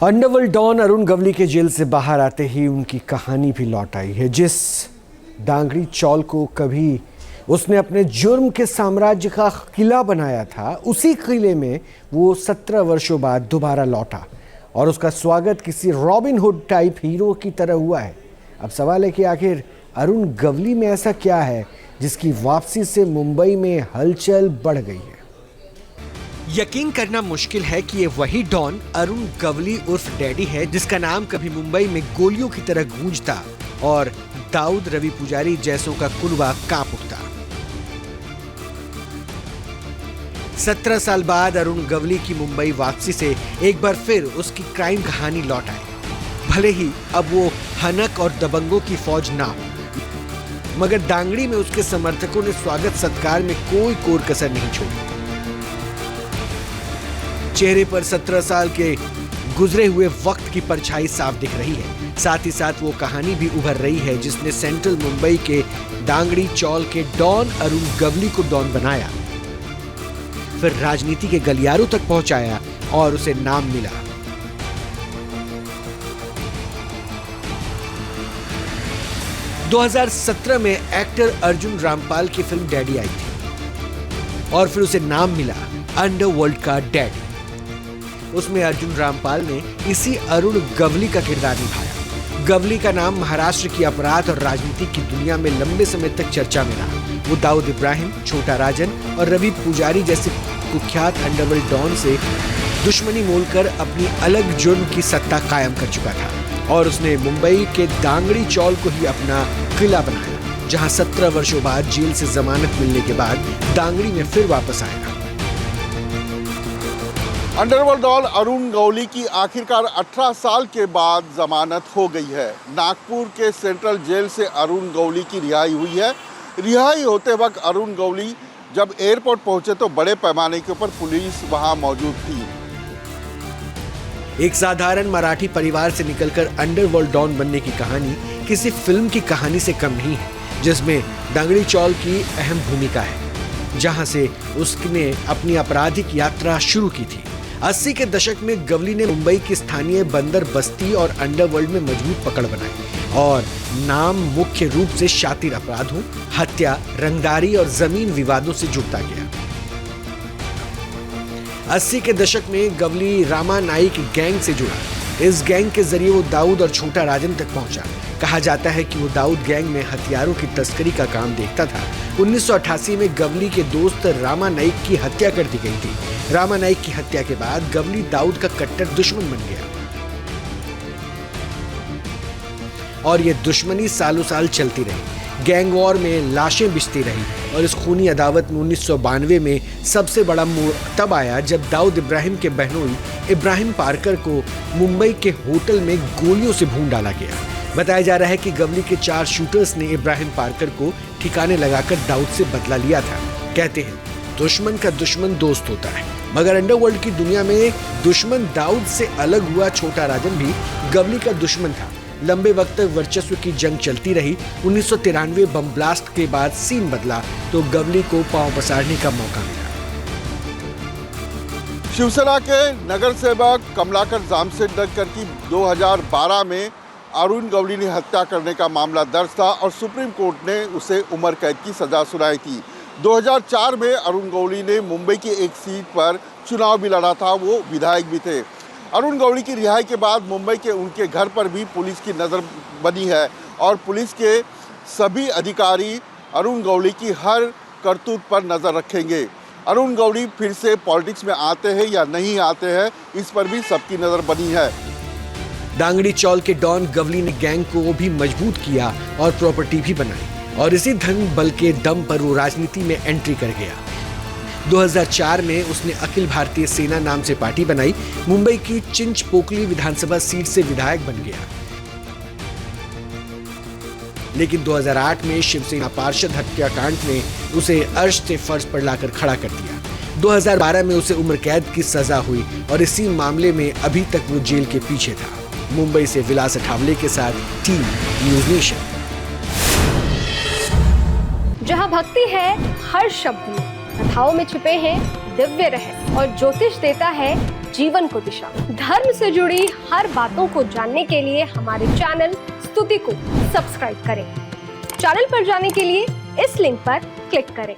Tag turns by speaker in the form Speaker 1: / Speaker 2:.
Speaker 1: Underworld don Arun Gawli के jail से बाहर आते ही उनकी कहानी भी लौट आई है। जिस डांगड़ी चौल को कभी उसने अपने जुर्म के साम्राज्य का किला बनाया था, उसी किले में वो 17 वर्षों बाद दोबारा लौटा और उसका स्वागत किसी रॉबिन हुड टाइप हीरो की तरह हुआ है। अब सवाल है कि आखिर अरुण गवली में ऐसा क्या है जिसकी वापसी से मुंबई में हलचल बढ़ गई है। यकीन करना मुश्किल है कि ये वही डॉन अरुण गवली उर्फ डैडी है जिसका नाम कभी मुंबई में गोलियों की तरह गूंजता और दाऊद रवि पुजारी जैसों का कुनबा कांप उठता। 17 साल बाद अरुण गवली की मुंबई वापसी से एक बार फिर उसकी क्राइम कहानी लौट आई। भले ही अब वो हनक और दबंगों की फौज ना हो, मगर दांगड़ी में उसके समर्थकों ने स्वागत सत्कार में कोई कोर कसर नहीं छोड़ी। चेहरे पर 17 साल के गुजरे हुए वक्त की परछाई साफ दिख रही है। साथ ही साथ वो कहानी भी उभर रही है जिसने सेंट्रल मुंबई के डांगड़ी चौल के डॉन अरुण गवली को डॉन बनाया, फिर राजनीति के गलियारों तक पहुंचाया और उसे नाम मिला। – 2017 में एक्टर अर्जुन रामपाल की फिल्म डैडी आई थी और फिर उसे नाम मिला अंडरवर्ल्ड का डैडी। उसमें अर्जुन रामपाल ने इसी अरुण गवली का किरदार निभाया। गवली का नाम महाराष्ट्र की अपराध और राजनीति की दुनिया में लंबे समय तक चर्चा में रहा। वो दाऊद इब्राहिम, छोटा राजन और रवि पुजारी जैसे कुख्यात अंडरवर्ल्ड डॉन से दुश्मनी मोलकर अपनी अलग जुर्म की सत्ता कायम कर चुका था और उसने मुंबई के दांगड़ी चौल को ही अपना किला बनाया, जहां 17 वर्षों बाद जेल से जमानत मिलने के बाद दांगड़ी में फिर वापस आया।
Speaker 2: अंडरवर्ल्ड डॉन अरुण गवली की आखिरकार 18 साल के बाद जमानत हो गई है। नागपुर के सेंट्रल जेल से अरुण गवली की रिहाई हुई है। रिहाई होते वक्त अरुण गवली जब एयरपोर्ट पहुंचे तो बड़े पैमाने के ऊपर पुलिस वहां मौजूद थी।
Speaker 1: एक साधारण मराठी परिवार से निकलकर अंडरवर्ल्ड डॉन बनने की कहानी किसी फिल्म की कहानी से कम नहीं है, जिसमें दांगड़ी चौल की अहम भूमिका है, जहां से उसने अपनी आपराधिक यात्रा शुरू की थी। 80 के दशक में गवली ने मुंबई की स्थानीय बंदर बस्ती और अंडरवर्ल्ड में मजबूत पकड़ बनाई और नाम मुख्य रूप से शातिर अपराधों, हत्या, रंगदारी और जमीन विवादों से जुड़ता गया। 80 के दशक में गवली रामा नाइक गैंग से जुड़ा। इस गैंग के जरिए वो दाऊद और छोटा राजन तक पहुंचा। कहा जाता है कि वो दाऊद गैंग में हथियारों की तस्करी का काम देखता था। 1988 में गवली के दोस्त रामा नाइक की हत्या कर दी गई थी। रामा नाइक की हत्या के बाद गवली दाऊद का कट्टर दुश्मन बन गया और ये दुश्मनी सालों साल चलती रही। गैंग वॉर में लाशें बिछती रही और इस खूनी अदावत में 1992 में सबसे बड़ा मोड़ तब आया जब दाऊद इब्राहिम के बहनोई इब्राहिम पार्कर को मुंबई के होटल में गोलियों से भून डाला गया। बताया जा रहा है कि गवली के 4 शूटर्स ने इब्राहिम पार्कर को ठिकाने लगाकर दाऊद से बदला लिया था। कहते हैं दुश्मन का दुश्मन दोस्त होता है, मगर अंडरवर्ल्ड की दुनिया में दुश्मन दाऊद से अलग हुआ छोटा राजन भी गवली का दुश्मन था। लंबे वक्त तक वर्चस्व की जंग चलती रही। 1993 बम ब्लास्ट के बाद सीन बदला तो गवली को पांव पसारने का मौका मिला।
Speaker 2: शिवसेना के नगर सेवक कमलाकर जामशेदकर की 2012 में अरुण गवली ने हत्या करने का मामला दर्ज था और सुप्रीम कोर्ट ने उसे उम्र कैद की सजा सुनाई थी। 2004 में अरुण गवली ने मुंबई की एक सीट पर चुनाव भी लड़ा था, वो विधायक भी थे। अरुण गवली की रिहाई के बाद मुंबई के उनके घर पर भी पुलिस की नज़र बनी है और पुलिस के सभी अधिकारी अरुण गवली की हर करतूत पर नज़र रखेंगे। अरुण गवली फिर से पॉलिटिक्स में आते हैं या नहीं आते हैं, इस पर भी सबकी नज़र बनी है।
Speaker 1: दांगड़ी चौल के डॉन गवली ने गैंग को भी मजबूत किया और प्रॉपर्टी भी बनाई और इसी धन बल के दम पर वो राजनीति में एंट्री कर गया। 2004 में उसने अखिल भारतीय सेना नाम से पार्टी बनाई। मुंबई की चिंचपोकली विधानसभा सीट से विधायक बन गया, लेकिन 2008 में शिवसेना पार्षद हत्याकांड ने उसे अर्श से फर्श पर लाकर खड़ा कर दिया। 2012 में उसे उम्र कैद की सजा हुई और इसी मामले में अभी तक वो जेल के पीछे था। मुंबई से विलास अठावले के साथ टीम न्यूज़ नेशन।
Speaker 3: जहां भक्ति है हर शब्द में, कथाओं में छुपे हैं दिव्य रहस्य और ज्योतिष देता है जीवन को दिशा। धर्म से जुड़ी हर बातों को जानने के लिए हमारे चैनल स्तुति को सब्सक्राइब करें। चैनल पर जाने के लिए इस लिंक पर क्लिक करें।